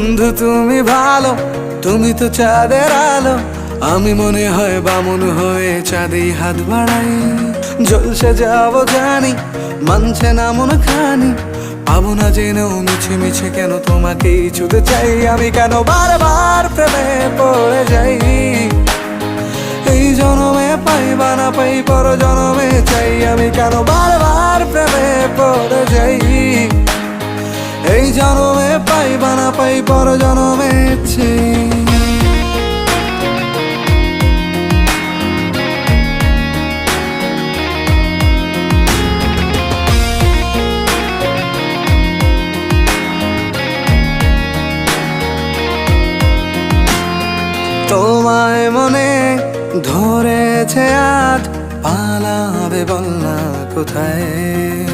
বন্ধু তুমি ভালো, তুমি তো চাঁদের আলো, আমি মনে হয় বামন হয়ে চাঁদে হাত বাড়াই। জলসে যাব জানি, মানছে না মন খানি, পাবো না জেনেও মিছে মিছে কেন তোমাকেই ছুঁতে চাই। আমি কেন বারবার প্রেমে পড়ে যাই, এই জনমে পাই বা না পাই পর জনমে চাই। আমি কেন বারবার প্রেমে পড়ে যাই, এই জনমে পাই বা না পাই পর জনমে চাই। তোমায় মনে ধরেছে আজ, পালাবে বল না কোথায়।